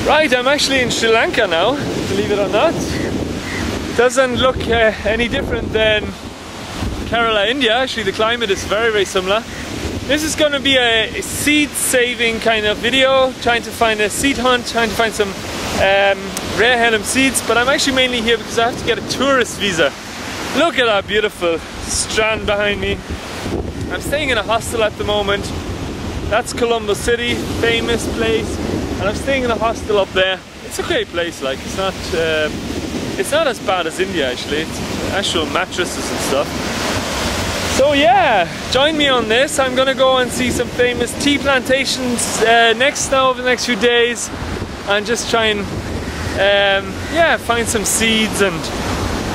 Right, I'm actually in Sri Lanka now, believe it or not. Doesn't look any different than Kerala, India. Actually, the climate is very, very similar. This is going to be a seed saving kind of video, trying to find a seed hunt, trying to find some rare heirloom seeds, but I'm actually mainly here because I have to get a tourist visa. Look at that beautiful strand behind me. I'm staying in a hostel at the moment. That's Colombo City, famous place, and I'm staying in a hostel up there. It's a great place, like it's not as bad as India actually. It's actual mattresses and stuff. So yeah, join me on this. I'm gonna go and see some famous tea plantations over the next few days, and just try and yeah, find some seeds and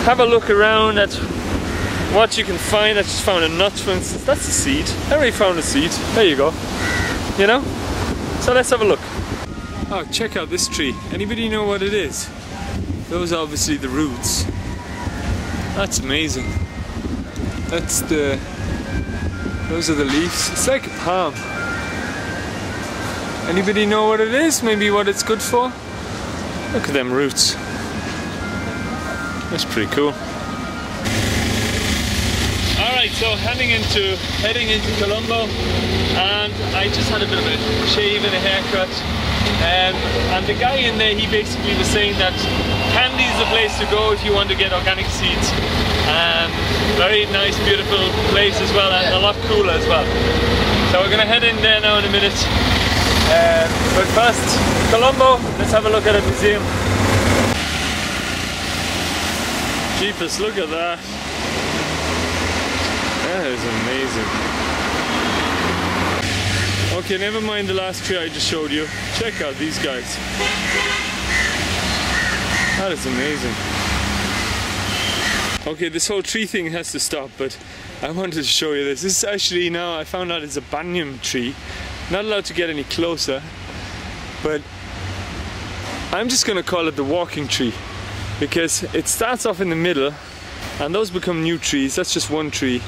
have a look around at what you can find. I just found a nut, for instance. That's a seed. I already found a seed. There you go. You know? So let's have a look. Oh, check out this tree. Anybody know what it is? Those are obviously the roots. That's amazing. Those are the leaves. It's like a palm. Anybody know what it is? Maybe what it's good for? Look at them roots. That's pretty cool. Alright, so heading into Colombo, and I just had a bit of a shave and a haircut. And the guy in there, he basically was saying that Kandy is the place to go if you want to get organic seeds. Very nice, beautiful place as well, and a lot cooler as well. So we're gonna head in there now in a minute. But first, Colombo, let's have a look at a museum. Jeepers, look at that. That is amazing. Okay, never mind the last tree I just showed you. Check out these guys. That is amazing. Okay, this whole tree thing has to stop, but I wanted to show you this. This is actually, now I found out, it's a banyan tree. Not allowed to get any closer, but I'm just gonna call it the walking tree, because it starts off in the middle and those become new trees. That's just one tree,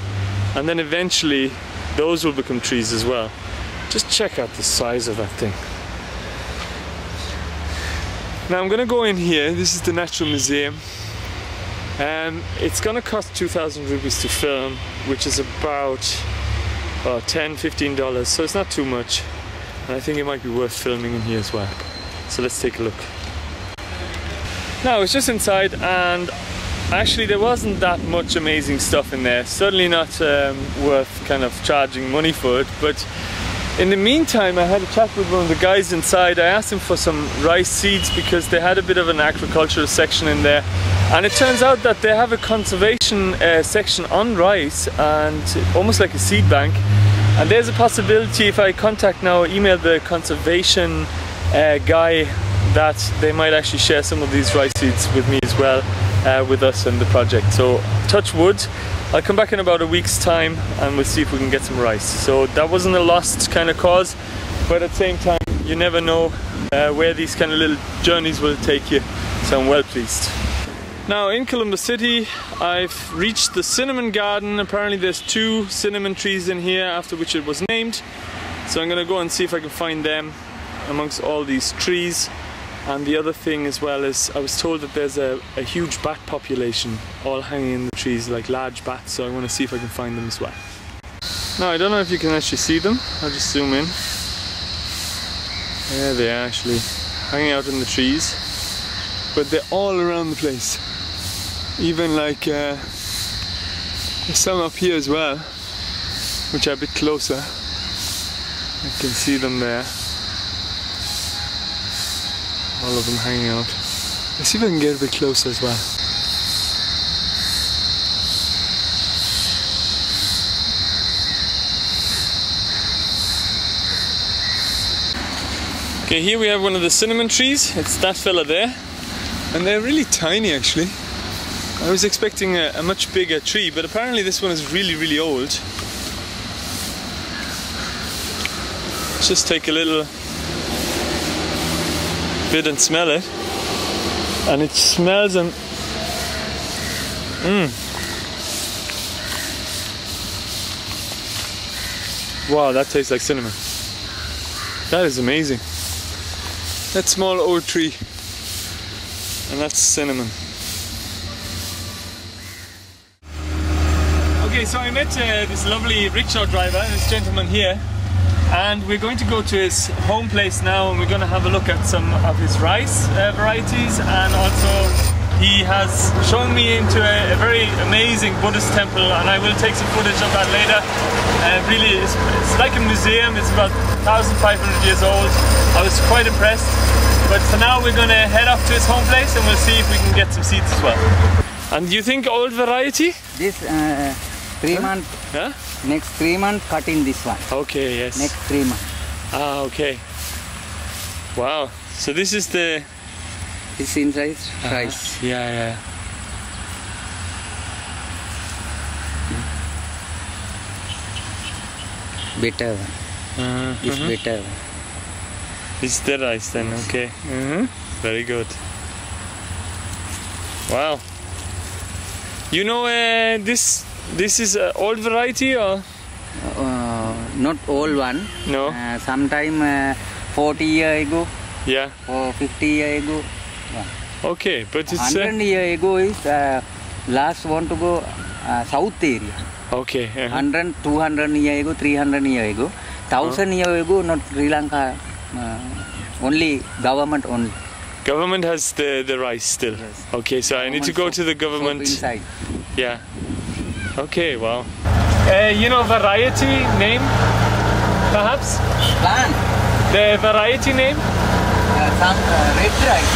and then eventually those will become trees as well. Just check out the size of that thing. Now I'm gonna go in here. This is the Natural Museum. It's gonna cost 2,000 rupees to film, which is about $10–15, so it's not too much, and I think it might be worth filming in here as well. So let's take a look. Now it's just inside, and actually there wasn't that much amazing stuff in there. Certainly not worth kind of charging money for it, but in the meantime I had a chat with one of the guys inside. I asked him for some rice seeds because they had a bit of an agricultural section in there, and it turns out that they have a conservation section on rice, and almost like a seed bank. And there's a possibility, if I contact now, email the conservation guy, that they might actually share some of these rice seeds with me as well, with us and the project. So touch wood, I'll come back in about a week's time and we'll see if we can get some rice. So that wasn't a lost kind of cause, but at the same time you never know where these kind of little journeys will take you, so I'm well pleased. Now in Colombo City I've reached the cinnamon garden. Apparently there's 2 cinnamon trees in here, after which it was named. So I'm gonna go and see if I can find them amongst all these trees. And the other thing as well is, I was told that there's a huge bat population all hanging in the trees, like large bats, so I want to see if I can find them as well. Now I don't know if you can actually see them. I'll just zoom in. There they are, actually hanging out in the trees, but they're all around the place. Even like there's some up here as well, which are a bit closer. I can see them there. All of them hanging out. Let's see if I can get a bit closer as well. Okay, here we have one of the cinnamon trees. It's that fella there. And they're really tiny actually. I was expecting a much bigger tree, but apparently this one is really, really old. Let's just take a little bit and smell it, and it smells wow, that tastes like cinnamon. That is amazing. that small old tree. And that's cinnamon. Okay, so I met this lovely rickshaw driver, this gentleman here, and we're going to go to his home place now, and we're going to have a look at some of his rice varieties, and also he has shown me into a very amazing Buddhist temple, and I will take some footage of that later. Really, it's like a museum. It's about 1,500 years old. I was quite impressed, but for now we're going to head up to his home place, and we'll see if we can get some seeds as well. And you think old variety? This 3 months. Huh? Next 3 months, cutting this one. Okay, yes. Next 3 months. Ah, okay. Wow. So this is the... This inside rice. Yeah. Better one. This better one. This is the rice then, okay. Very good. Wow. You know this is old variety or? Not old one. No. Sometime 40 years ago. Yeah. Or 50 years ago. Yeah. Okay, but it's 100 years ago is last want to go south area. Okay. 100, 200 years ago, 300 years ago, 1000 years ago, not Sri Lanka. Only government only. Government has the rice still. Yes. Okay, so I need to go to the government. Inside. Yeah. Okay, wow. You know variety name, perhaps? Plant. The variety name? Some red rice.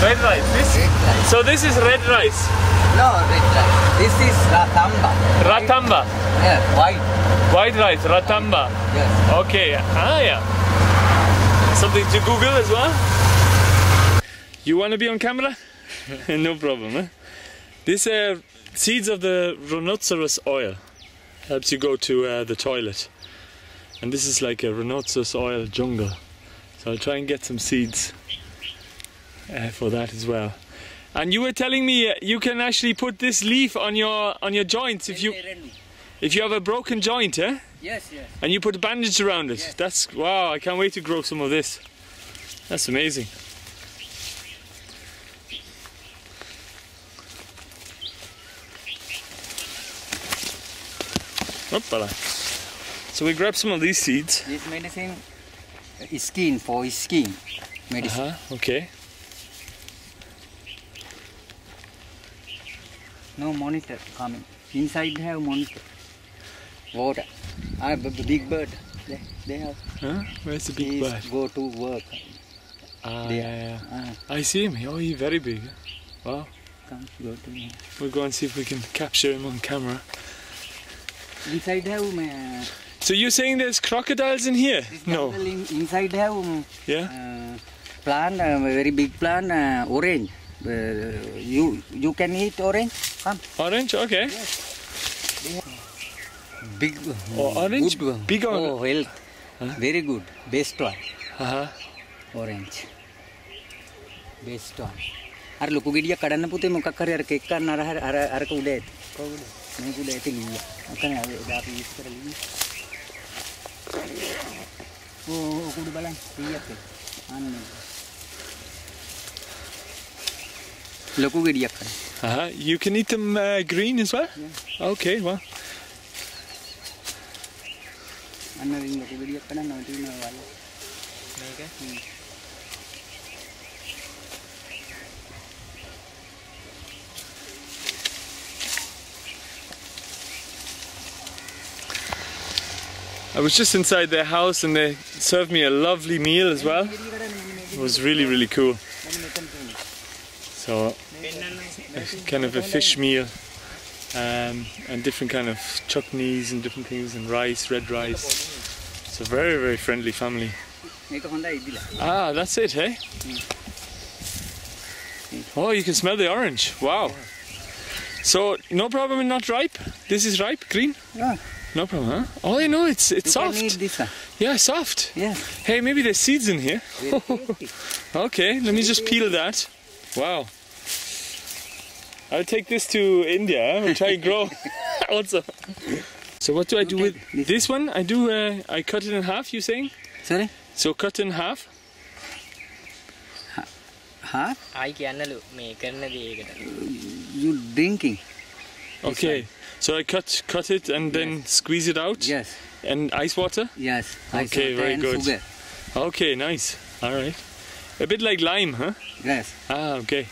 Red rice. This? Red rice. So this is red rice. No, red rice. This is ratamba. Ratamba. Yes, white. White rice, ratamba. Yes. Okay. Yeah. Something to Google as well. You want to be on camera? No problem. Huh? This seeds of the rhinoceros oil helps you go to the toilet, and this is like a rhinoceros oil jungle. So I'll try and get some seeds for that as well. And you were telling me you can actually put this leaf on your joints if you have a broken joint, eh? Yes. And you put a bandage around it. Yes. That's wow! I can't wait to grow some of this. That's amazing. Hoppala. So we grab some of these seeds. This medicine is skin for skin medicine. Okay. No monitor coming. Inside have monitor. Water. Big bird. They have. Huh? Where's the big bird? Go to work. Yeah. I see him. Oh, he's very big. Wow. Come, go to me. We'll go and see if we can capture him on camera. Inside have. So you're saying there's crocodiles in here? No. Inside have. Yeah. Plant, very big plant, orange. You can eat orange. Come. Orange, okay. Yes. Big. Orange. Good one. Big orange. Oh, health. Very good. Best one. Orange. Best one. අර ලොකු ගෙඩියක් කඩන්න පුතේ මොකක් හරි අර කෙක් ගන්න අරක උඩ ඇති. කොහොමද? මේක උඩ ඇති ගියා. අකනේ එදා අපි යූස් කරලා ඉන්නේ. උඩ බලන්න. ඊයක් එක. අන්න. ලොකු ගෙඩියක් කඩන්න. You can eat them green as well? Yeah. Okay, well. අන්න රින් ලොකු ගෙඩියක් කඩන්න තියෙනවා වල. මේක. I was just inside their house and they served me a lovely meal as well. It was really, really cool. So, kind of a fish meal and different kind of chutneys and different things and rice, red rice. It's a very, very friendly family. Ah, that's it, hey? Oh, you can smell the orange. Wow. So, no problem in not ripe? This is ripe, green? Yeah. No problem, huh? Oh, I know, it's soft. Can eat this one. Yeah, soft. Yeah. Hey, maybe there's seeds in here. Okay, let me just peel that. Wow. I'll take this to India. I'll try and grow also. So what do I do with this one? I cut it in half, you saying? Sorry? So cut in half? Huh? I කියන්නලු මේ කරන දේ ඒකට. You drinking? Okay, so I cut it and then squeeze it out? Yes. And ice water? Yes. Okay, Ice water very and good. Sugar. Okay, nice. All right. A bit like lime, huh? Yes. Ah, okay.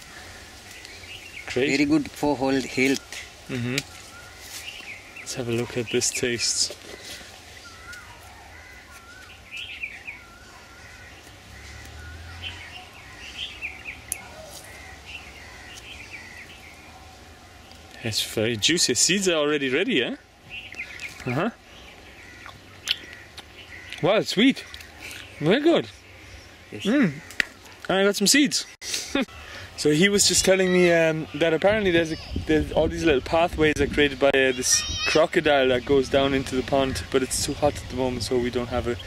Great. Very good for whole health. Let's have a look at this taste. It's very juicy. Seeds are already ready, eh? Uh-huh. Wow, it's sweet. Very good. Yes. And I got some seeds. So he was just telling me that apparently there's all these little pathways are created by this crocodile that goes down into the pond, but it's too hot at the moment, so we don't have a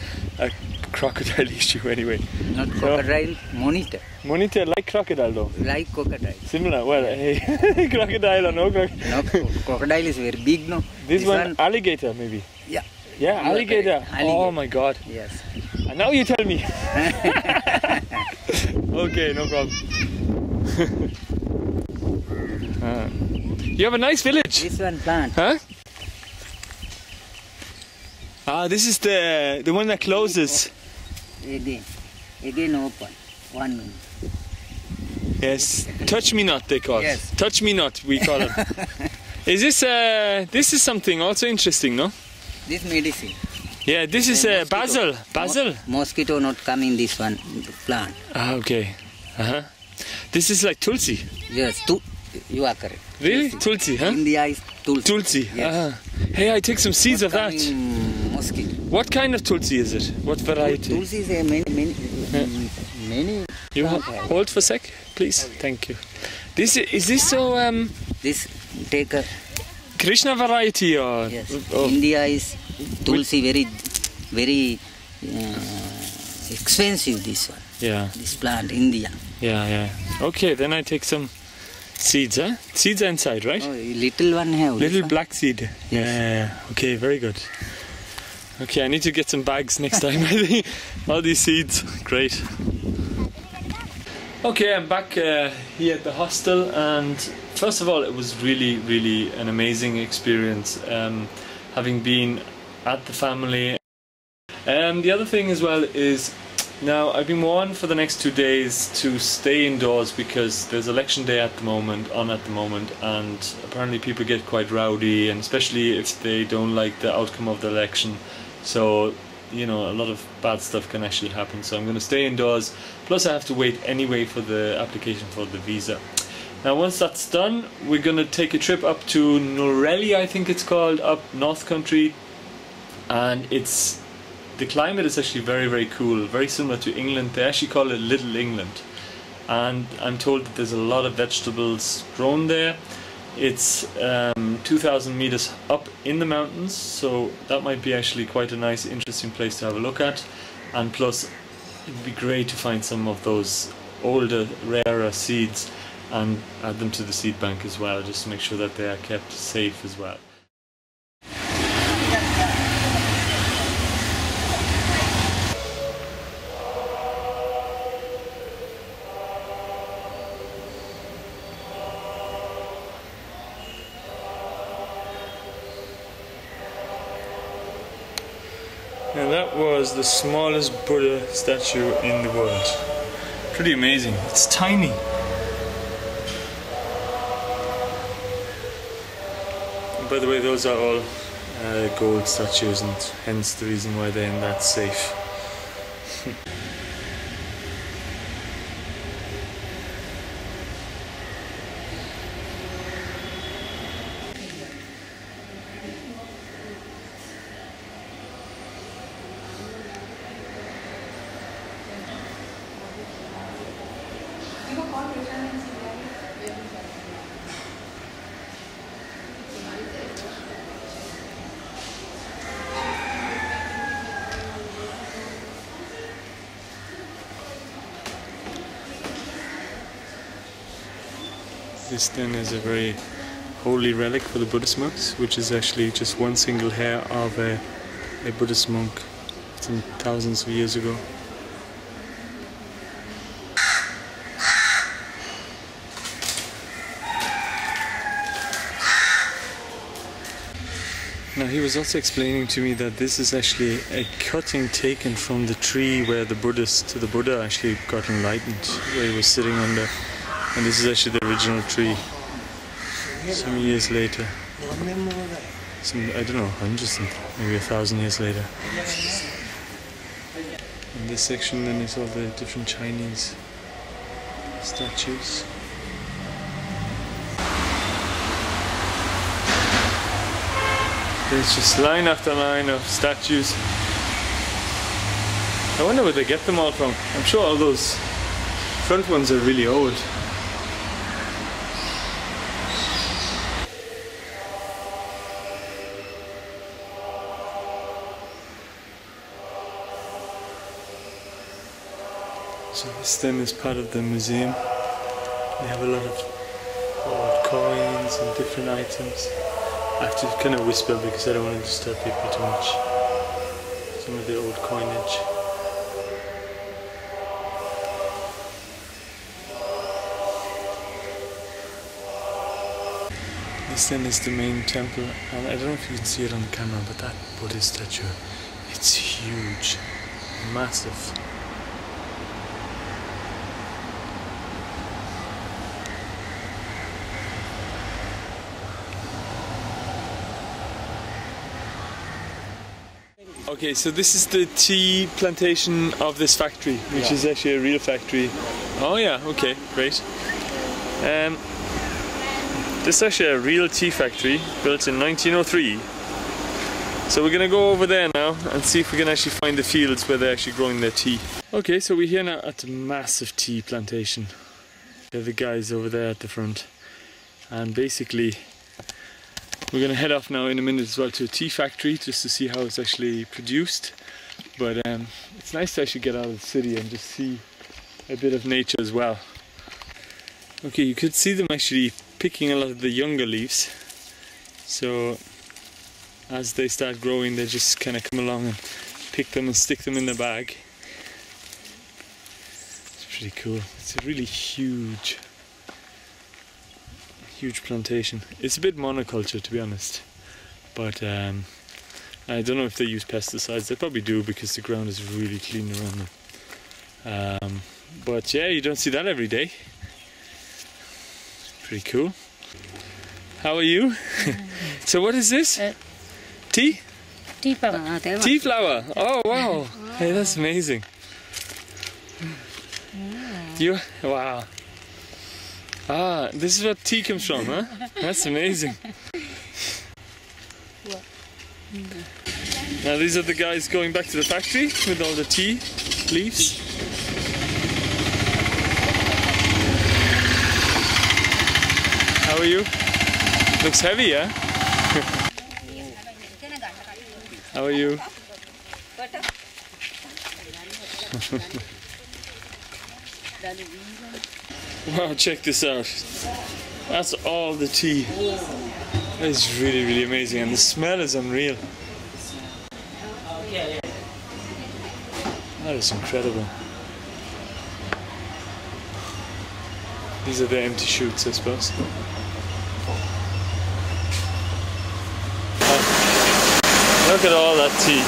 crocodile issue anyway. Not crocodile, monitor. Monitor like crocodile though. Like crocodile. Similar. Well, hey, crocodile or no crocodile. No, crocodile is very big, no? This one alligator maybe. Yeah. Yeah, alligator. Oh my god. Yes. And now you tell me. Okay, no problem. You have a nice village. This one plant. Huh? Ah, this is the one that closes. Again open. 1 minute. Yes. Touch me not, they call it. Yes. Touch me not, we call it. Is this is something also interesting, no? This medicine. Yeah, this is basil. Basil. Mosquito not come in this one plant. Ah, okay. Uh-huh. This is like tulsi. Yes, you are correct. Really? Tulsi, huh? India is tulsi. Tulsi. Yes. Hey, I take some seeds of that. Mosquito. What kind of tulsi is it? What variety? Tulsi is a many. You hold for a sec, please. Thank you. Is this so This take a. Krishna variety or? Yes. Oh. India is tulsi very expensive. This one. Yeah. This plant, India. Yeah. Okay, then I take some seeds, huh? Seeds are inside, right? Oh, little one have. Little black seed. Yes. Yeah. Okay, very good. Okay, I need to get some bags next time. I think all these seeds, great. Okay, I'm back here at the hostel, and first of all, it was really an amazing experience, having been at the family. The other thing as well is, now I've been warned for the next 2 days to stay indoors because there's election day at the moment, and apparently people get quite rowdy, and especially if they don't like the outcome of the election. So, you know, a lot of bad stuff can actually happen. So I'm going to stay indoors. Plus I have to wait anyway for the application for the visa. Now once that's done, we're going to take a trip up to Norelli, I think it's called, up North Country. And the climate is actually very cool, very similar to England. They actually call it Little England. And I'm told that there's a lot of vegetables grown there. It's 2,000 meters up in the mountains, so that might be actually quite a nice, interesting place to have a look at. And plus, it'd be great to find some of those older, rarer seeds and add them to the seed bank as well, just to make sure that they are kept safe as well. And that was the smallest Buddha statue in the world. Pretty amazing. It's tiny. And by the way, those are all gold statues, and hence the reason why they're in that safe. This then is a very holy relic for the Buddhist monks, which is actually just one single hair of a Buddhist monk from thousands of years ago. Now he was also explaining to me that this is actually a cutting taken from the tree where the Buddha actually got enlightened, where he was sitting under, and this is actually the original tree. Some years later, I don't know, hundreds, maybe 1,000 years later. In this section then is all the different Chinese statues. There's just line after line of statues. I wonder where they get them all from. I'm sure all those front ones are really old. So this then is part of the museum. They have a lot of old coins and different items. I have to kind of whisper because I don't want to disturb people too much. Some of the old coinage. This then is the main temple, and I don't know if you can see it on the camera, but that Buddhist statue, it's huge, massive. Okay, so this is the tea plantation of this factory, which is actually a real factory. Oh yeah, okay, great. This is actually a real tea factory built in 1903. So we're gonna go over there now and see if we can actually find the fields where they're actually growing their tea. Okay, so we're here now at the massive tea plantation. They're the guys over there at the front. And basically, we're going to head off now in a minute as well to a tea factory just to see how it's actually produced. But it's nice to actually get out of the city and just see a bit of nature as well. Okay, you could see them actually picking a lot of the younger leaves. So as they start growing, they just kind of come along and pick them and stick them in the bag. It's pretty cool. It's a really huge plantation. It's a bit monoculture, to be honest, but I don't know if they use pesticides. They probably do because the ground is really clean around them. But yeah, you don't see that every day. Pretty cool. How are you? So what is this? Tea? Tea flower. Tea flower. Oh wow. Hey, that's amazing. Wow. Ah, this is where tea comes from, huh? That's amazing. Now these are the guys going back to the factory with all the tea leaves. How are you? Looks heavy, yeah? How are you? Wow, check this out. That's all the tea. That is really, really amazing, and the smell is unreal. That is incredible. These are the empty shoots, I suppose. Look at all that tea.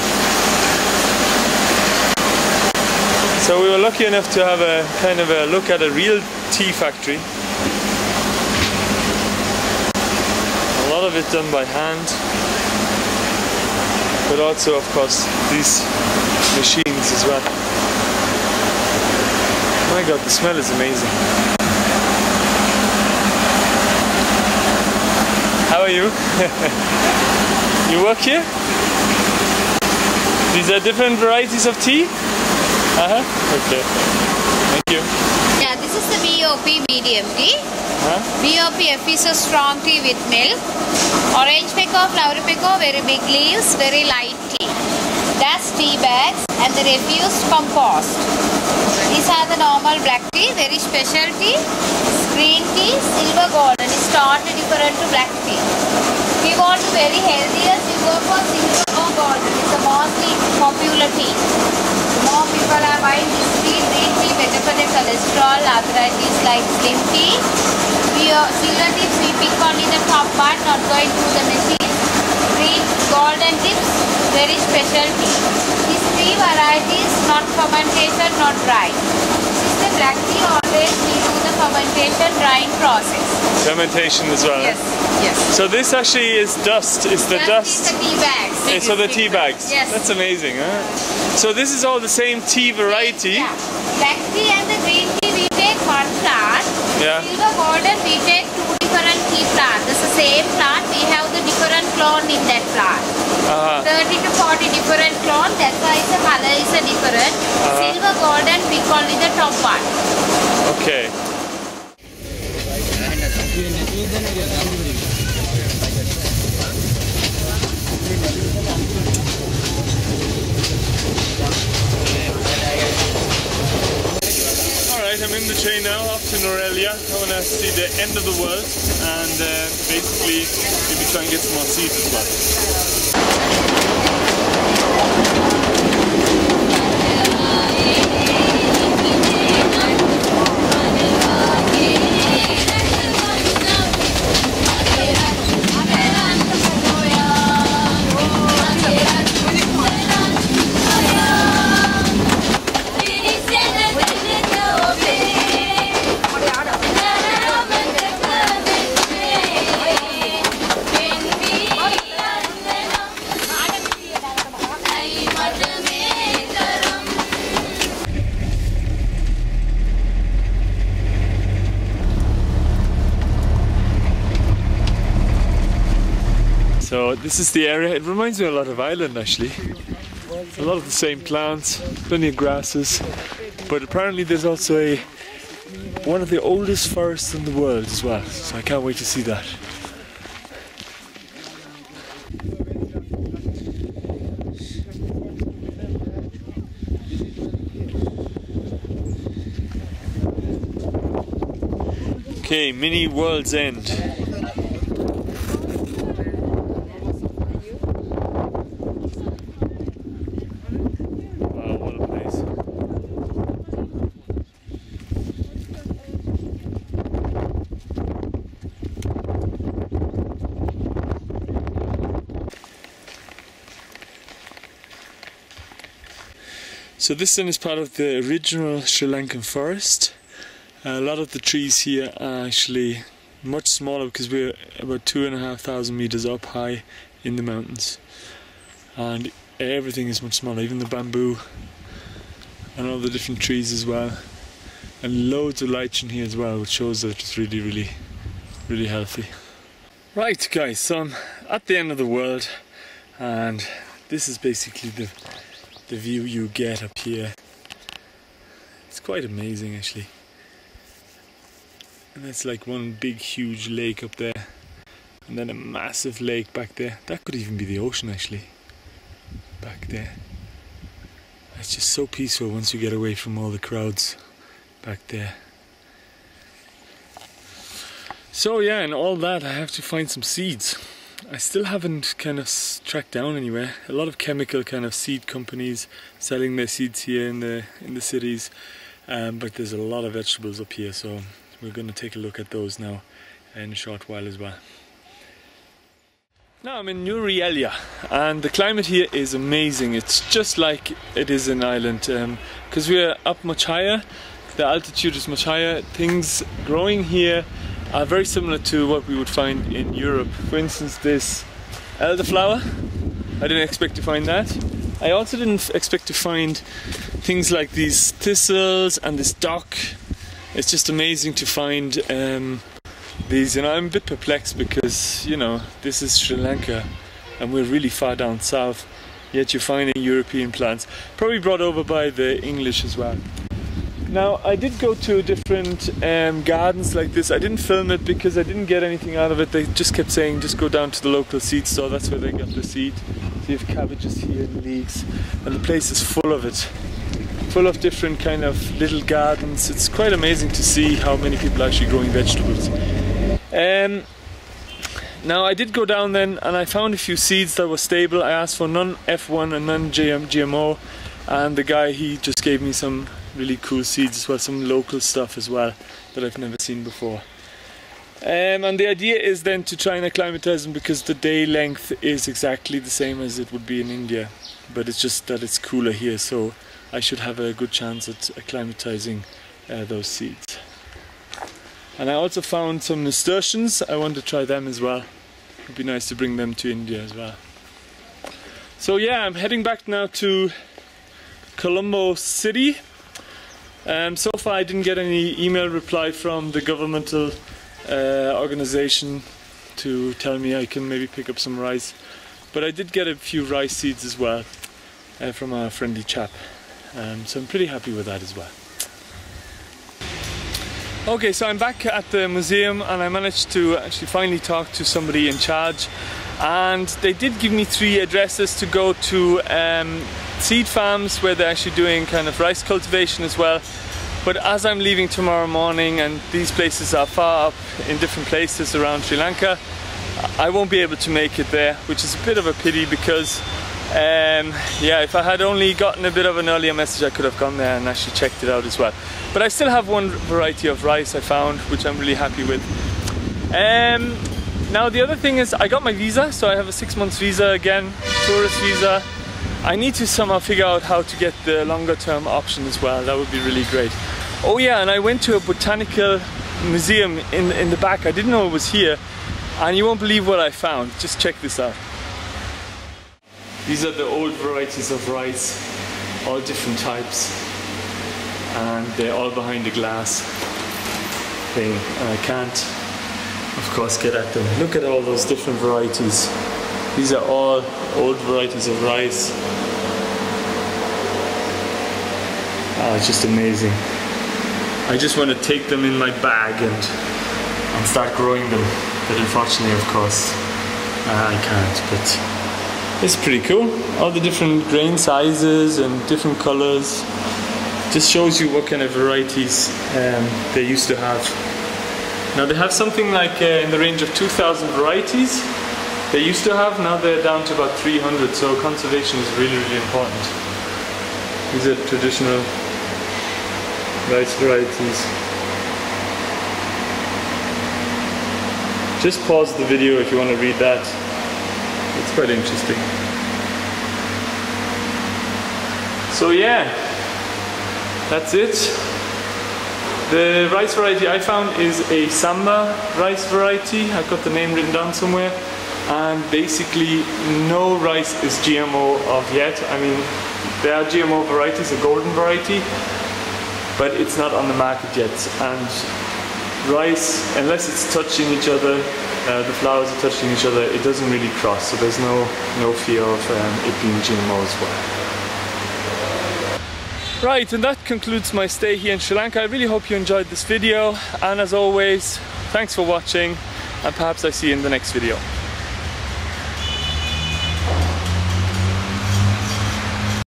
So we were lucky enough to have a kind of a look at a real tea factory. A lot of it done by hand, but also of course these machines as well. My god, the smell is amazing. How are you? You work here? These are different varieties of tea? Okay. Thank you. Yeah, this is the BOP medium tea. BOP F is a strong tea with milk. Orange pekoe, flower pekoe, very big leaves, very light tea. That's tea bags and the refuse compost. These are the normal black tea, very special tea. Green tea, silver golden. It's totally different to black tea. If you want to very healthier, you go for silver or golden. It's a mostly popular tea. More people are buying this tea, green tea, better for the cholesterol, arthritis like slim tea. Silver tea, we pick only the top part, not going through the machine. Green, golden tips, very special tea. These three varieties, not fermentation, not dry. This is the black tea, always we do the fermentation drying process. Fermentation as well. Yes, yes. So this actually is dust. It's the dust. Is the tea bags. Yeah, so the tea bags. Yes. That's amazing, huh? So this is all the same tea variety. Yeah. Black tea and the green tea we take one plant. Yeah. Silver golden we take two different tea plants. It's the same plant. We have the different clone in that plant. 30 to 40 different clone. That's why the color is a different. Silver golden we call it the top one. Okay. Alright, I'm in the train now off to Norelia. I want to see the end of the world and basically maybe try and get some more seeds as well. So this is the area. It reminds me a lot of Ireland actually. A lot of the same plants, plenty of grasses, but apparently there's also one of the oldest forests in the world as well, so I can't wait to see that. Okay, mini World's End. So this then is part of the original Sri Lankan forest. A lot of the trees here are actually much smaller because we're about 2,500 meters up high in the mountains, and everything is much smaller, even the bamboo and all the different trees as well, and loads of lichen here as well, which shows that it's really healthy. Right guys, so I'm at the end of the world, and this is basically the view you get up here. It's quite amazing actually. And that's like one big huge lake up there, and then a massive lake back there. That could even be the ocean actually, back there. It's just so peaceful once you get away from all the crowds back there. So yeah, and all that I have to find some seeds. I still haven't kind of tracked down anywhere. A lot of chemical kind of seed companies selling their seeds here in the cities, but there's a lot of vegetables up here, so we're going to take a look at those now in a short while as well. Now I'm in Norelia, and the climate here is amazing. It's just like it is in Ireland, because we're up much higher. The altitude is much higher. Things growing here are very similar to what we would find in Europe. For instance, this elderflower, I didn't expect to find that. I also didn't expect to find things like these thistles and this dock. It's just amazing to find these, and I'm a bit perplexed because, you know, this is Sri Lanka and we're really far down south, yet you're finding European plants, probably brought over by the English as well. Now, I did go to different gardens like this. I didn't film it because I didn't get anything out of it. They just kept saying, just go down to the local seed store. That's where they got the seed. So you have cabbages here and leeks, and the place is full of it. Full of different kind of little gardens. It's quite amazing to see how many people are actually growing vegetables. Now, I did go down then, and I found a few seeds that were stable. I asked for none F1 and none GMO, and the guy, he just gave me some really cool seeds as well, some local stuff as well that I've never seen before. And the idea is then to try and acclimatize them, because the day length is exactly the same as it would be in India, but it's just that it's cooler here, so I should have a good chance at acclimatizing those seeds. And I also found some nasturtiums. I want to try them as well. It'd be nice to bring them to India as well. So yeah, I'm heading back now to Colombo City. So far I didn't get any email reply from the governmental organization to tell me I can maybe pick up some rice, but I did get a few rice seeds as well from a friendly chap, so I'm pretty happy with that as well. Okay, so I'm back at the museum and I managed to actually finally talk to somebody in charge, and they did give me 3 addresses to go to seed farms where they're actually doing kind of rice cultivation as well. But as I'm leaving tomorrow morning and these places are far up in different places around Sri Lanka, I won't be able to make it there, which is a bit of a pity, because yeah, if I had only gotten a bit of an earlier message, I could have gone there and actually checked it out as well. But I still have one variety of rice I found, which I'm really happy with. Now the other thing is, I got my visa, so I have a 6 months visa again, tourist visa. I need to somehow figure out how to get the longer term option as well. That would be really great. Oh yeah, and I went to a botanical museum in the back. I didn't know it was here, and you won't believe what I found. Just check this out. These are the old varieties of rice, all different types, and they're all behind a glass thing, and I can't, of course, get at them. Look at all those different varieties. These are all old varieties of rice. Oh, it's just amazing. I just want to take them in my bag and start growing them, but unfortunately, of course, I can't. But it's pretty cool. All the different grain sizes and different colors. Just shows you what kind of varieties they used to have. Now they have something like in the range of 2,000 varieties. They used to have, now they're down to about 300, so conservation is really, really important. These are traditional rice varieties. Just pause the video if you want to read that. It's quite interesting. So yeah, that's it. The rice variety I found is a Samba rice variety. I've got the name written down somewhere. And basically no rice is GMO of yet. I mean, there are GMO varieties, a golden variety, but it's not on the market yet. And rice, unless it's touching each other, the flowers are touching each other, it doesn't really cross, so there's no fear of it being GMO as well. Right, and that concludes my stay here in Sri Lanka. I really hope you enjoyed this video, and as always, thanks for watching, and perhaps I see you in the next video.